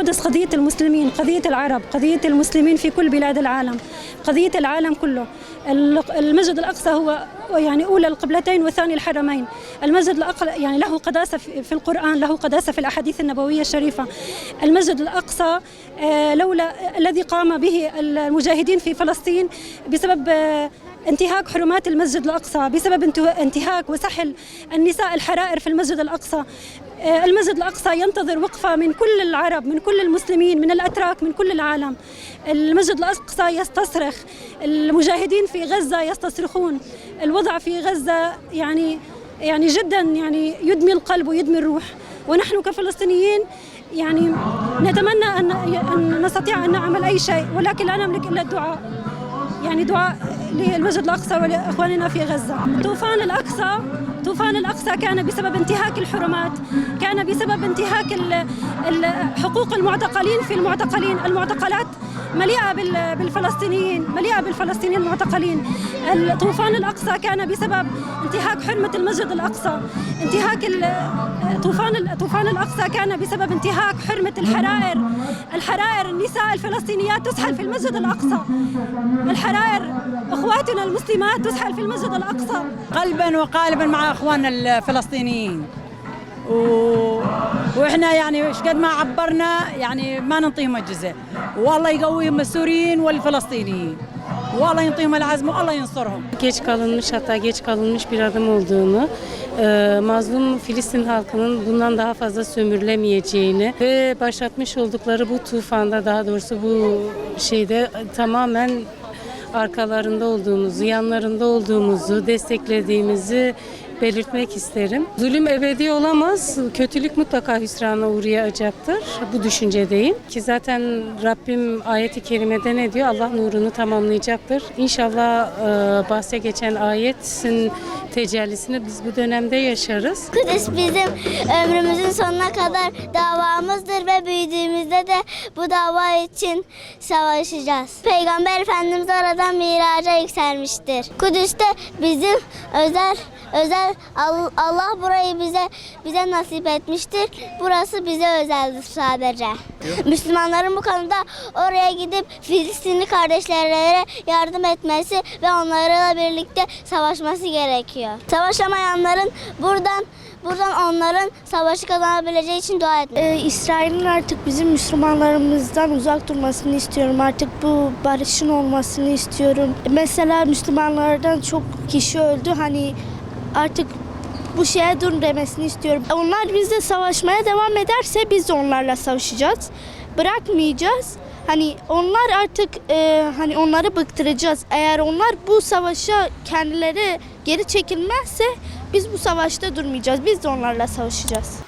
القدس قضية المسلمين، قضية العرب، قضية المسلمين في كل بلاد العالم، قضية العالم كله. المسجد الأقصى هو يعني أولى القبلتين وثاني الحرمين. المسجد الأقصى يعني له قداسة في القرآن، له قداسة في الأحاديث النبوية الشريفة. المسجد الأقصى لولا الذي قام به المجاهدين في فلسطين بسبب انتهاك حرمات المسجد الأقصى، بسبب انتهاك وسحل النساء الحرائر في المسجد الأقصى. المسجد الأقصى ينتظر وقفة من كل العرب، من كل المسلمين، من الأتراك، من كل العالم. المسجد الأقصى يستصرخ، المجاهدين في غزة يستصرخون. الوضع في غزة يعني جدا يعني يدمي القلب ويدمي الروح. ونحن كفلسطينيين يعني نتمنى أن نستطيع أن نعمل أي شيء، ولكن لا نملك إلا الدعاء، يعني دعاء للمسجد الأقصى ولإخواننا في غزة. طوفان الأقصى كان بسبب انتهاك الحرمات، كان بسبب انتهاك حقوق المعتقلين في المعتقلات مليئة بالفلسطينيين، مليئة بالفلسطينيين المعتقلين. طوفان الأقصى كان بسبب انتهاك حرمة المسجد الأقصى. طوفان الأقصى كان بسبب انتهاك حرمة الحرائر. النساء الفلسطينيات تسحل في المسجد الأقصى، الحرائر أخواتنا المسلمات تسحل في المسجد الأقصى. قلبا وقالبا مع أخواننا الفلسطينيين، واحنا يعني ايش قد ما عبرنا يعني ما ننطيهم الجزاء، والله يقويهم السوريين والفلسطينيين، والله ينطيهم العزم والله ينصرهم. Hatta geç kalınmış bir adım olduğunu, mazlum Filistin halkının bundan daha fazla sömürülemeyeceğini ve başlatmış oldukları bu tufanda, daha doğrusu bu şeyde tamamen arkalarında olduğumuzu, yanlarında olduğumuzu, desteklediğimizi belirtmek isterim. Zulüm ebedi olamaz. Kötülük mutlaka hüsrana uğrayacaktır. Bu düşüncedeyim. Ki zaten Rabbim ayet-i kerimede ne diyor? Allah nurunu tamamlayacaktır. İnşallah bahse geçen ayetin tecellisini biz bu dönemde yaşarız. Kudüs bizim ömrümüzün sonuna kadar davamızdır ve büyüdüğümüzde de bu dava için savaşacağız. Peygamber Efendimiz oradan miraca yükselmiştir. Kudüs'te bizim özel Allah burayı bize nasip etmiştir. Burası bize özeldir sadece. Müslümanların bu konuda oraya gidip Filistinli kardeşlere yardım etmesi ve onlarla birlikte savaşması gerekiyor. Savaşamayanların buradan onların savaşı kazanabileceği için dua etmek. İsrail'in artık bizim Müslümanlarımızdan uzak durmasını istiyorum. Artık bu barışın olmasını istiyorum. Mesela Müslümanlardan çok kişi öldü. Hani artık bu şeye dur demesini istiyorum. Onlar bizle savaşmaya devam ederse biz de onlarla savaşacağız. Bırakmayacağız. Hani onlar artık hani onları bıktıracağız. Eğer onlar bu savaşa kendileri geri çekilmezse biz bu savaşta durmayacağız. Biz de onlarla savaşacağız.